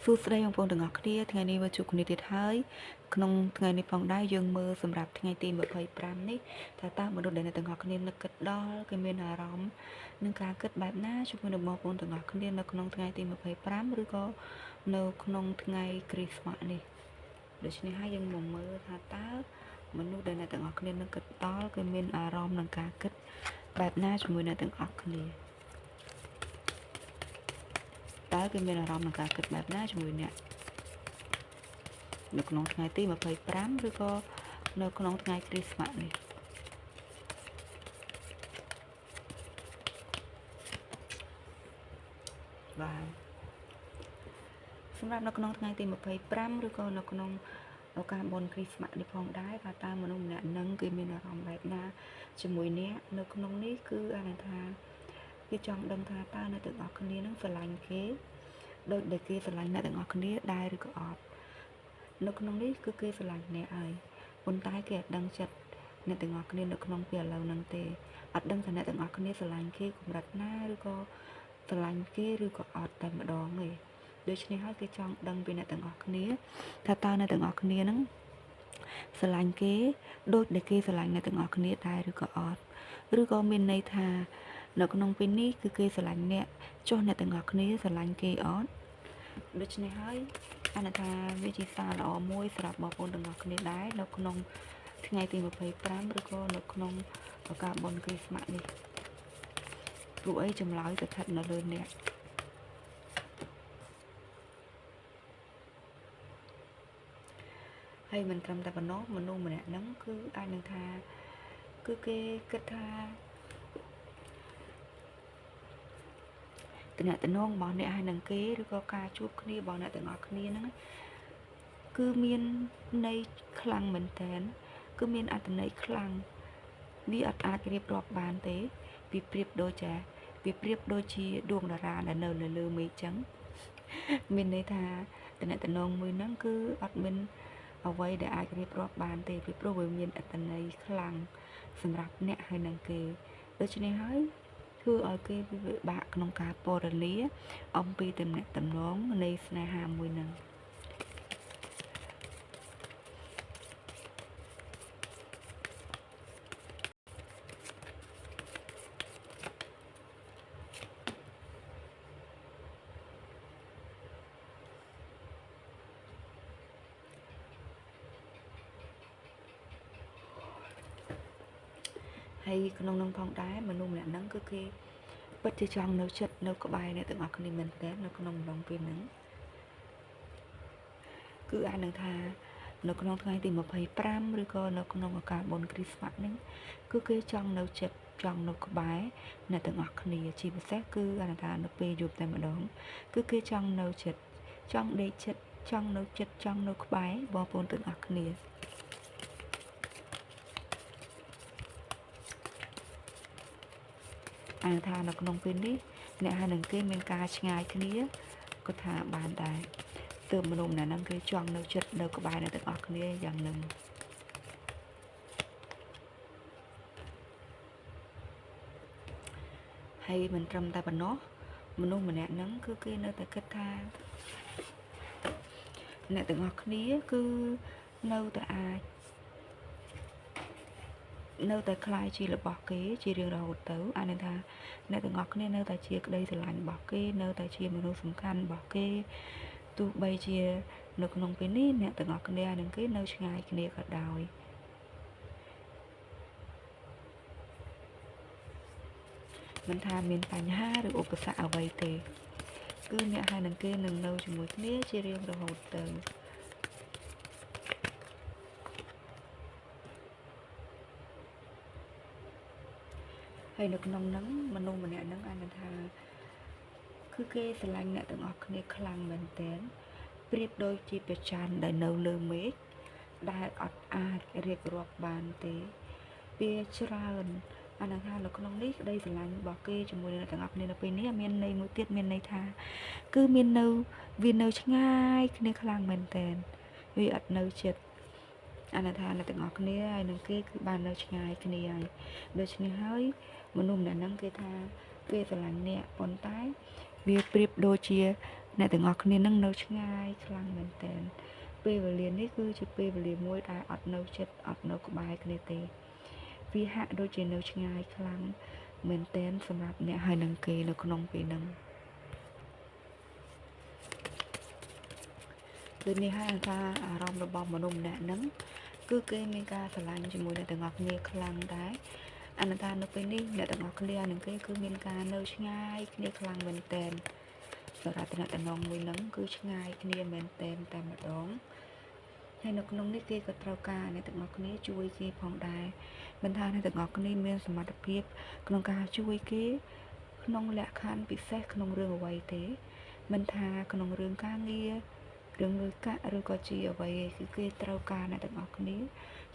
សួស្តីបងប្អូនទាំងអស់គ្នាថ្ងៃនេះមកជួបគ្នាទៀតហើយក្នុងថ្ងៃនេះផងដែរយើងមើលសម្រាប់ថ្ងៃទី25នេះថាតើមនុស្សដែលអ្នកទាំងអស់គ្នានឹកគិតដល់គេមានអារម្មណ៍នឹងការគិតបែបណាជាមួយនឹងបងប្អូនទាំងអស់គ្នានៅក្នុងថ្ងៃទី25ឬក៏នៅក្នុងថ្ងៃគ្រីស្មាស់នេះដូច្នេះហើយយើងមកមើលថាតើមនុស្សដែលអ្នកទាំងអស់គ្នានឹកគិតដល់គេមានអារម្មណ៍នឹងការគិតបែបណាជាមួយអ្នកទាំងអស់គ្នាតើគេមានអារម្មណ៍នឹងការគិតបែបណាជាមួយអ្នកនៅក្នុងថ្ងៃទី25ឬក៏នៅក្នុងថ្ងៃគ្រីស្មាស់នេះបាទសម្រាប់នៅក្នុងថ្ងៃទី25ឬក៏នៅក្នុងឱកាសបុណ្យគ្រីស្មាស់នេះផងដែរថាតើមនុស្សម្នាក់នឹងគេមានអារម្មណ៍បែបណាជាមួយអ្នកនៅក្នុងនេះគឺអានថាគេចង់ដឹងថាតើអ្នកទាំងអស់គ្នានឹងស្រឡាញ់គេដូចដែលគេស្រឡាញ់អ្នកទាំងអស់គ្នាដែរឬក៏អត់នៅក្នុងនេះគឺគេស្រឡាញ់អ្នកហើយប៉ុន្តែគេអត់ដឹងចិត្តអ្នកទាំងអស់គ្នានៅក្នុងពេលឥឡូវហ្នឹងទេអត់ដឹងថាអ្នកទាំងអស់គ្នាស្រឡាញ់គេកម្រិតណាឬក៏ស្រឡាញ់គេឬក៏អត់តែម្ដងទេដូច្នេះហើយគេចង់ដឹងពីអ្នកទាំងអស់គ្នាថាតើអ្នកទាំងអស់គ្នាហ្នឹងស្រឡាញ់គេដូចដែលគេស្រឡាញ់អ្នកទាំងអស់គ្នាដែរឬក៏អត់ឬក៏មានន័យថានៅក្នុងពេលនេះគឺគេស្រឡាញ់អ្នកចុះអ្នកទាំងអស់គ្នាស្រឡាញ់គេអត់ដូច្នេះហើយអានថាវាជាសារល្អមួយសម្រាប់បងប្អូនទាំងអស់គ្នាដែរនៅក្នុងថ្ងៃទី25ឬក៏នៅក្នុងឱកាសបុណ្យគ្រីស្មាស់នេះព្រោះអីចម្លើយស្ថិតនៅលើអ្នកហើយមិនត្រឹមតែប៉ុណ្ណោះមនុស្សម្នាក់ហ្នឹងគឺអាចនឹងថាគឺគេគិតថាតំណែងរបស់អ្នកហើយនឹងគេឬក៏ការជួបគ្នារបស់អ្នកទាំងអស់គ្នាហ្នឹងគឺមានន័យខ្លាំងមែនតើគឺមានអត្ថន័យខ្លាំងវាអត់អាចរៀបរាប់បានទេវាប្រៀបដូចជាដួងតារាដែលនៅលើមេឃចឹងមានន័យថាតំណែងមួយហ្នឹងគឺអត់មានអ្វីដែលអាចរៀបរាប់បានទេពីព្រោះវាមានអត្ថន័យខ្លាំងសម្រាប់អ្នកហើយនឹងគេដូច្នេះហើយធ្វើឲ្យគេពិបាកក្នុងការពណ៌នាអំពីតំណែងនៃស្នេហាមួយហ្នឹងហើយក្នុងនោះផងដែរមនុស្សម្នាក់ហ្នឹងគឺគេពិតជាចង់នៅចិត្តនៅក្បែរអ្នកទាំងអស់គ្នាមែនតើនៅក្នុងម្ដងពេលហ្នឹងគឺអាចនឹងថានៅក្នុងថ្ងៃទី25ឬក៏នៅក្នុងឱកាសបុណ្យគ្រីស្មាស់ហ្នឹងគឺគេចង់នៅចិត្តចង់នៅក្បែរអ្នកទាំងអស់គ្នាជាពិសេសគឺអាចថានៅពេលយប់តែម្ដងគឺគេចង់នៅចិត្តចង់ដេកចិត្តចង់នៅចិត្តចង់នៅក្បែរបងប្អូនទាំងអស់គ្នាអានថានៅក្នុងពេលនេះអ្នកហើយនឹងគេមានការឆ្ងាយគ្នាក៏ថាបានដែរទើបមនុស្សម្នាក់ហ្នឹងគេចង់នៅចិត្តនៅក្បែរអ្នកទាំងអស់គ្នាយ៉ាងហ្នឹងហើយមិនត្រឹមតែប៉ុណ្ណោះមនុស្សម្នាក់ហ្នឹងគឺគេនៅតែគិតថាអ្នកទាំងអស់គ្នាគឺនៅតែអាចនៅតែคล้ายជារបស់គេជារៀងរហូតទៅអានេះថាអ្នកទាំងអស់គ្នានៅតែជាក្តីស្រឡាញ់របស់គេនៅតែជាមនុស្សសំខាន់របស់គេទោះបីជានៅក្នុងពេលនេះអ្នកទាំងអស់គ្នានឹងគេនៅឆ្ងាយគ្នាក៏ដោយមិនថាមានបញ្ហាឬឧបសគ្គអ្វីទេគឺអ្នកហើយនឹងគេនឹងនៅជាមួយគ្នាជារៀងរហូតទៅហើយនៅក្នុងហ្នឹងមនុស្សម្នាក់ហ្នឹងអាចនឹងថាគឺគេស្រឡាញ់អ្នកទាំងអស់គ្នាខ្លាំងមែនទែនប្រៀបដូចជាព្រះច័ន្ទដែលនៅលើមេឃដែលអត់អាចរៀបរាប់បានទេវាច្រើនអានឹងថានៅក្នុងនេះក្តីស្រឡាញ់របស់គេជាមួយអ្នកទាំងអស់គ្នានៅពេលនេះមានន័យមួយទៀតមានន័យថាគឺមាននៅវានៅឆ្ងាយគ្នាខ្លាំងមែនទែនវាអត់នៅចិត្តអានឹងថាអ្នកទាំងអស់គ្នាហើយនឹងគេគឺបាននៅឆ្ងាយគ្នាហើយដូច្នេះហើយមនុស្សម្នាក់ហ្នឹងគេថាគេស្រឡាញ់អ្នកប៉ុន្តែវាប្រៀបដូចជា អ្នកទាំងអស់គ្នានឹងនៅឆ្ងាយខ្លាំងមែនតើពេលវេលានេះគឺជាពេលវេលាមួយដែលអត់នៅចិត្តអត់នៅក្បែរគ្នាទេវាហាក់ដូចជានៅឆ្ងាយខ្លាំងមែនតើសម្រាប់អ្នកហើយនឹងគេនៅក្នុងពេលហ្នឹងដូចនេះហើយថាអារម្មណ៍របស់មនុស្សម្នាក់ហ្នឹងគឺគេមានការស្រឡាញ់ជាមួយអ្នកទាំងអស់គ្នាខ្លាំងដែរអានថានៅពេលនេះអ្នកទាំងអស់គ្នានឹងគេគឺមានការនៅឆ្ងាយគ្នាខ្លាំងមែនតើសម្រាប់តំណងមួយហ្នឹងគឺឆ្ងាយគ្នាមែនតើតែម្ដងហើយនៅក្នុងនេះគេក៏ត្រូវការអ្នកទាំងអស់គ្នាជួយគេផងដែរមិនថាអ្នកទាំងអស់គ្នាមានសមត្ថភាពក្នុងការជួយគេក្នុងលក្ខខណ្ឌពិសេសក្នុងរឿងអ្វីទេមិនថាក្នុងរឿងការងាររឿងលុយកាក់ឬក៏ជាអ្វីគឺគេត្រូវការអ្នកទាំងអស់គ្នា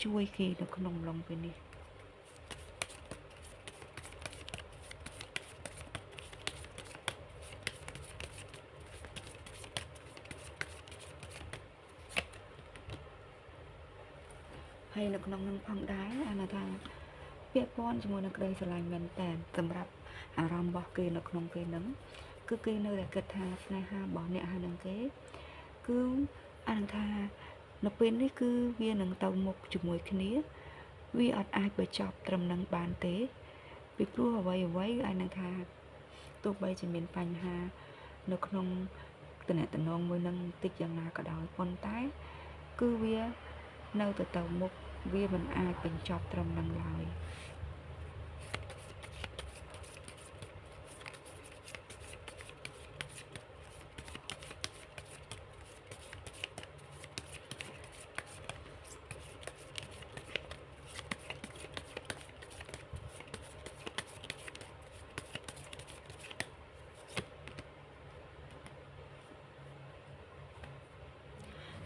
ជួយគេនៅក្នុងអំឡុងពេលនេះហើយនៅក្នុងនឹងផងដែរអានថាពាក់ព័ន្ធជាមួយនឹងក្តីស្រឡាញ់មែនតើសម្រាប់អារម្មណ៍របស់គេនៅក្នុងពេលហ្នឹងគឺគេនៅតែគិតថាស្នេហារបស់អ្នកហើយនឹងគេគឺអានថានៅពេលនេះគឺវានឹងទៅមុខជាមួយគ្នាវាអត់អាចបញ្ចប់ត្រឹមនឹងបានទេពីព្រោះអ្វីអាចនឹងថាទោះបីជាមានបញ្ហានៅក្នុងតំណងមួយនឹងតិចយ៉ាងណាក៏ដោយប៉ុន្តែគឺវានៅទៅមុខវាមិនអាចបញ្ចប់ត្រឹមនឹងឡើយ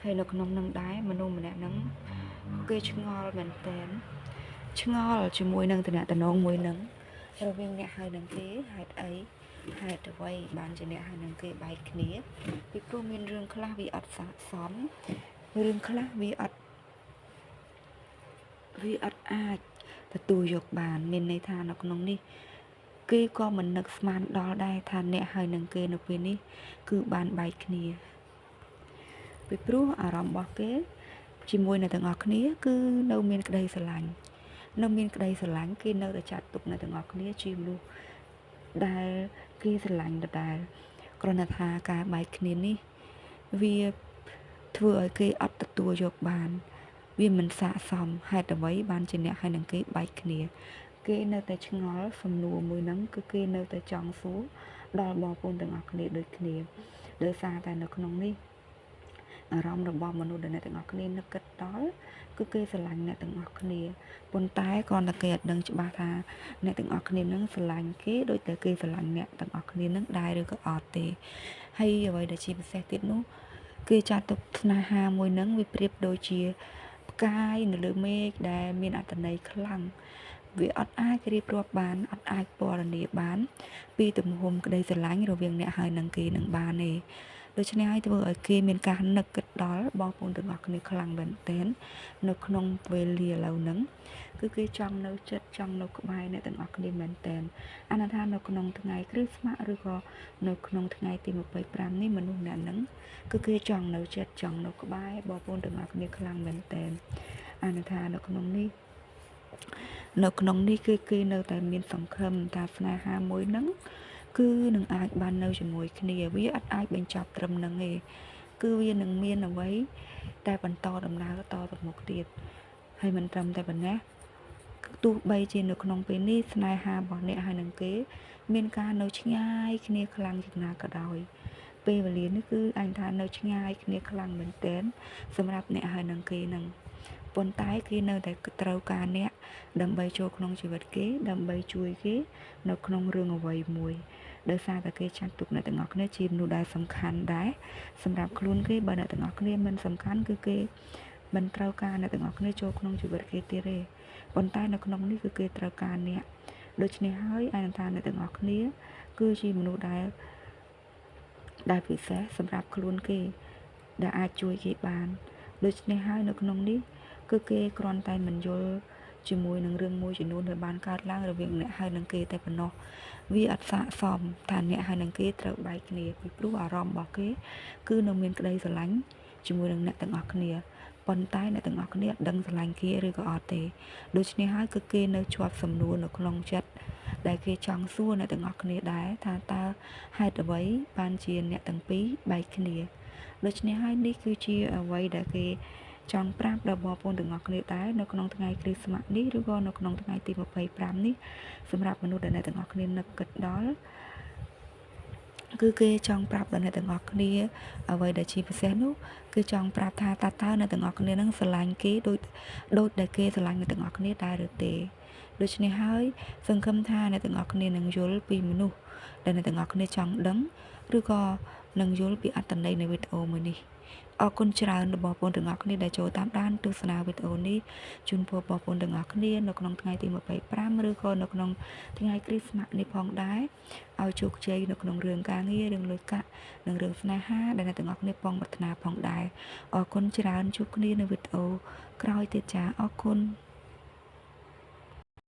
ហើយនៅក្នុងនឹងដែរមនុស្សម្នាក់ហ្នឹងគេឆ្ងល់មែនតើឆ្ងល់ជាមួយនឹងតំណងមួយនឹងរវាងអ្នកហើយនឹងគេហេតុអីហេតុអ្វីបានជាអ្នកហើយនឹងគេបែកគ្នាពីព្រោះមានរឿងខ្លះវាអត់ស័ក្តិសមរឿងខ្លះវាអត់អាចទទួលយកបានមានន័យថានៅក្នុងនេះគេក៏មិននឹកស្មានដល់ដែរថាអ្នកហើយនឹងគេនៅពេលនេះគឺបានបែកគ្នាពីព្រោះអារម្មណ៍របស់គេជាមួយអ្នកទាំងអស់គ្នាគឺនៅមានក្តីស្រឡាញ់គេនៅតែចាត់ទុកអ្នកទាំងអស់គ្នាជាមនុស្សដែលគេស្រឡាញ់ដដែលគ្រាន់តែថាការបែកគ្នានេះវាធ្វើឲ្យគេអត់ទទួលយកបានវាមិនស័ក្តិសមហេតុអ្វីបានជាអ្នកហើយនឹងគេបែកគ្នាគេនៅតែឆ្ងល់សំណួរមួយហ្នឹងគឺគេនៅតែចង់សួរដល់បងប្អូនទាំងអស់គ្នាដូចគ្នាដោយសារតែនៅក្នុងនេះអារម្មណ៍របស់មនុស្សដែលអ្នកទាំងអស់គ្នានឹកគិតដល់គឺគេស្រឡាញ់អ្នកទាំងអស់គ្នាប៉ុន្តែគ្រាន់តែគេអត់ដឹងច្បាស់ថាអ្នកទាំងអស់គ្នានឹងស្រឡាញ់គេដូចតែគេស្រឡាញ់អ្នកទាំងអស់គ្នានឹងដែរឬក៏អត់ទេហើយអ្វីដែលជាពិសេសទៀតនោះគេចាត់ទុកស្នេហាមួយនឹងវាប្រៀបដូចជាផ្កាយនៅលើមេឃដែលមានអត្ថន័យខ្លាំងវាអត់អាចរៀបរាប់បានអត់អាចពណ៌នាបានពីទំហំក្តីស្រឡាញ់រវាងអ្នកហើយនឹងគេនឹងបានទេដូច្នេះហើយធ្វើឲ្យគេមានការនឹកគិតដល់បងប្អូនទាំងអស់គ្នាខ្លាំងមែនទែននៅក្នុងពេលលាឥឡូវហ្នឹងគឺគេចង់នៅចិត្តចង់នៅក្បែរអ្នកទាំងអស់គ្នាមែនទែនអានថានៅក្នុងថ្ងៃគ្រិស្មាសឬក៏នៅក្នុងថ្ងៃទី25នេះមនុស្សម្នាក់ហ្នឹងគឺគេចង់នៅចិត្តចង់នៅក្បែរបងប្អូនទាំងអស់គ្នាខ្លាំងមែនទែនអានថានៅក្នុងនេះគឺគេនៅតែមានសង្ឃឹមថាស្នេហាមួយហ្នឹងគឺនឹងអាចបាននៅជាមួយគ្នាវាអត់អាចបញ្ចប់ត្រឹមហ្នឹងទេគឺវានឹងមានអ្វីតែបន្តដំណើរតទៅមុខទៀតហើយមិនត្រឹមតែប៉ុណ្ណេះទោះបីជានៅក្នុងពេលនេះស្នេហារបស់អ្នកហើយនឹងគេមានការនៅឆ្ងាយគ្នាខ្លាំងយ៉ាងណាក៏ដោយពេលវេលានេះគឺអញថានៅឆ្ងាយគ្នាខ្លាំងមែនទែនសម្រាប់អ្នកហើយនឹងគេនឹងប៉ុន្តែគេនៅតែត្រូវការអ្នកដើម្បីចូលក្នុងជីវិតគេដើម្បីជួយគេនៅក្នុងរឿងអ្វីមួយដោយសារតែគេចាត់ទុកអ្នកទាំងអស់គ្នាជាមនុស្សដែលសំខាន់ដែរសម្រាប់ខ្លួនគេបើអ្នកទាំងអស់គ្នាមិនសំខាន់គឺគេមិនត្រូវការអ្នកទាំងអស់គ្នាចូលក្នុងជីវិតគេទៀតទេប៉ុន្តែនៅក្នុងនេះគឺគេត្រូវការអ្នកដូច្នេះហើយអានថាអ្នកទាំងអស់គ្នាគឺជាមនុស្សដែលពិសេសសម្រាប់ខ្លួនគេដែលអាចជួយគេបានដូច្នេះហើយនៅក្នុងនេះគឺគេគ្រាន់តែមិនយល់ ជាមួយនឹងរឿងមួយចំនួនដែលបានកើតឡើងរវាងអ្នកហើយនឹងគេតែប៉ុណ្ណោះវាអត់ស័ក្តិសមថាអ្នកហើយនឹងគេត្រូវបែកគ្នាពីព្រោះអារម្មណ៍របស់គេគឺនៅមានក្តីស្រឡាញ់ជាមួយនឹងអ្នកទាំងអស់គ្នាប៉ុន្តែអ្នកទាំងអស់គ្នាអត់ដឹងស្រឡាញ់គេឬក៏អត់ទេដូច្នេះហើយគឺគេនៅជាប់សំណួរនៅក្នុងចិត្តដែលគេចង់សួរអ្នកទាំងអស់គ្នាដែរថាតើហេតុអ្វីបានជាអ្នកទាំងពីរបែកគ្នាដូច្នេះហើយនេះគឺជាអ្វីដែលគេចង់ប្រាប់ដល់បងប្អូនទាំងអស់គ្នាដែរនៅក្នុងថ្ងៃគ្រីស្មាស់នេះឬក៏នៅក្នុងថ្ងៃទី25នេះសម្រាប់មនុស្សដែលអ្នកទាំងអស់គ្នានឹកគិតដល់គឺគេចង់ប្រាប់ដល់អ្នកទាំងអស់គ្នាអ្វីដែលជាពិសេសនោះគឺចង់ប្រាប់ថាតើអ្នកទាំងអស់គ្នានឹងស្រឡាញ់គេដូចដែលគេស្រឡាញ់អ្នកទាំងអស់គ្នាដែរឬទេដូច្នេះហើយសង្ឃឹមថាអ្នកទាំងអស់គ្នានឹងយល់ពីមនុស្សដែលអ្នកទាំងអស់គ្នាចង់ដឹងឬក៏នឹងយល់ពីអត្ថន័យនៃវីដេអូមួយនេះអរគុណច្រើនដល់បងប្អូនទាំងអស់គ្នាដែលចូលតាមដានទស្សនាវីដេអូនេះជូនពរបងប្អូនទាំងអស់គ្នានៅក្នុងថ្ងៃទី25ឬក៏នៅក្នុងថ្ងៃគ្រីស្មាស់នេះផងដែរឲ្យជោគជ័យនៅក្នុងរឿងការងាររឿងលុយកាក់និងរឿងស្នេហាដែលអ្នកទាំងអស់គ្នាបងប្រាថ្នាផងដែរអរគុណច្រើនជួបគ្នានៅវីដេអូក្រោយទៀតចាអរគុណ